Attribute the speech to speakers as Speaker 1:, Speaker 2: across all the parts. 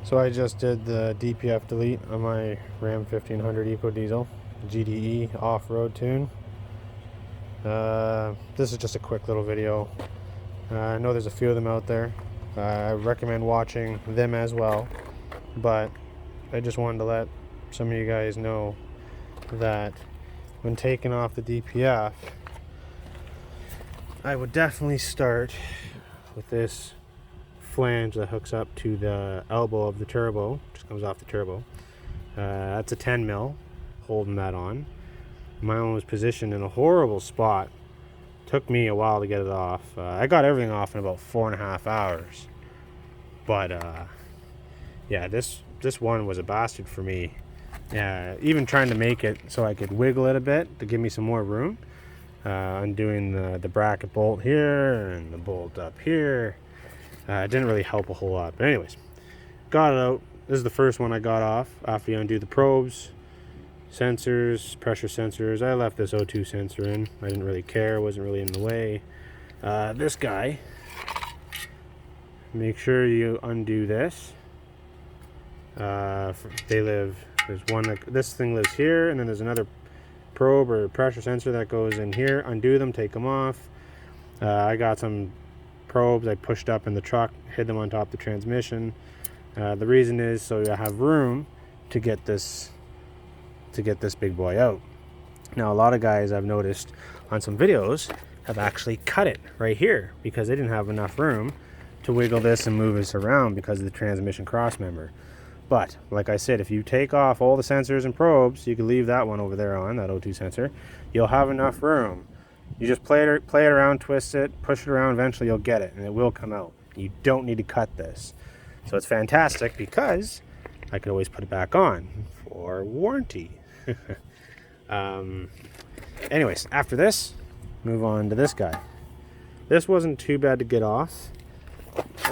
Speaker 1: So I just did the DPF delete on my Ram 1500 ecodiesel GDE off-road tune. This is just a quick little video. I know there's a few of them out there. I recommend watching them as well, but I just wanted to let some of you guys know that when taking off the DPF, I would definitely start with this flange that hooks up to the elbow of the turbo, just comes off the turbo. That's a 10 mil holding that on. My one was positioned in a horrible spot. Took me a while to get it off. I got everything off in about 4.5 hours, but yeah, this one was a bastard for me. Even trying to make it so I could wiggle it a bit to give me some more room. Undoing the bracket bolt here and the bolt up here. It didn't really help a whole lot, but anyways, got it out. This is the first one I got off after you undo the probes, sensors, pressure sensors. I left this O2 sensor in. I didn't really care, it wasn't really in the way. This guy, make sure you undo this. There's one, this thing lives here, and then there's another probe or pressure sensor that goes in here. Undo them, take them off. I got some probes I pushed up in the truck, hid them on top of the transmission. The reason is so you have room to get this big boy out. Now a lot of guys I've noticed on some videos have actually cut it right here because they didn't have enough room to wiggle this and move this around because of the transmission cross member. But like I said, if you take off all the sensors and probes, you can leave that one over there on that O2 sensor. You'll have enough room. You just play it around, twist it, push it around, eventually you'll get it and it will come out. You don't need to cut this. So it's fantastic because I could always put it back on for warranty. Anyways, after this, move on to this guy. This wasn't too bad to get off.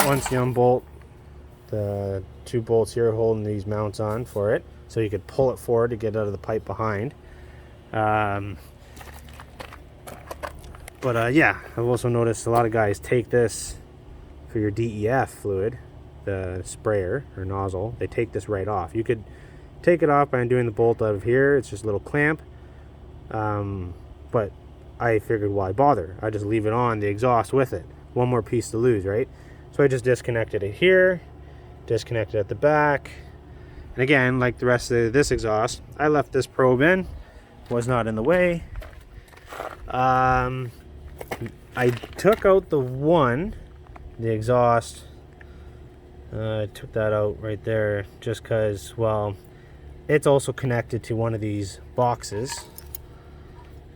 Speaker 1: Once you unbolt the 2 bolts here holding these mounts on for it, so you could pull it forward to get out of the pipe behind. Yeah, I've also noticed a lot of guys take this for your DEF fluid, the sprayer or nozzle. They take this right off. You could take it off by undoing the bolt out of here. It's just a little clamp. But I figured, why bother? I just leave it on the exhaust with it. One more piece to lose, right? So I just disconnected it here, disconnected at the back. And again, like the rest of this exhaust, I left this probe in, was not in the way. I took out the exhaust. I took that out right there just because, well, it's also connected to one of these boxes.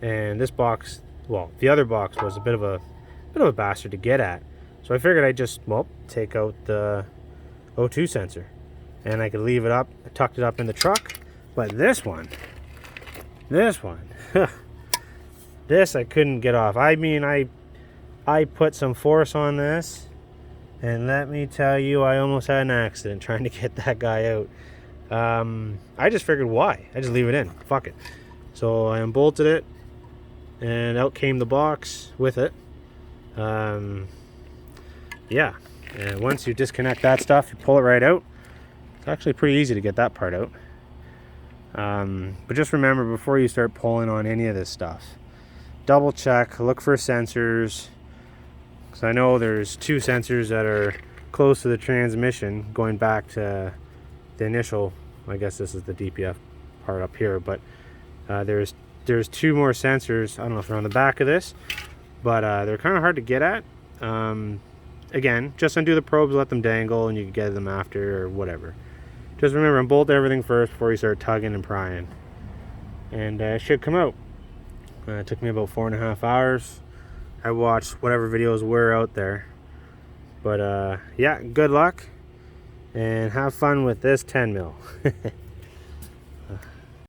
Speaker 1: And this box, well, the other box was a bit of a bastard to get at. So I figured I'd just, well, take out the O2 sensor and I could leave it up. I tucked it up in the truck. But this one, this I couldn't get off. I mean, I put some force on this, and let me tell you, I almost had an accident trying to get that guy out. I just figured, why? I just leave it in. Fuck it. So I unbolted it, and out came the box with it. Yeah, and once you disconnect that stuff, you pull it right out. It's actually pretty easy to get that part out. But just remember, before you start pulling on any of this stuff, double check, look for sensors. Because I know there's 2 sensors that are close to the transmission, going back to the initial, I guess this is the DPF part up here, but there's 2 more sensors. I don't know if they're on the back of this, but they're kind of hard to get at. Again, just undo the probes, let them dangle, and you can get them after or whatever. Just remember, unbolt everything first before you start tugging and prying, and it should come out. It took me about 4.5 hours. I watched whatever videos were out there, but yeah, good luck and have fun with this 10 mil.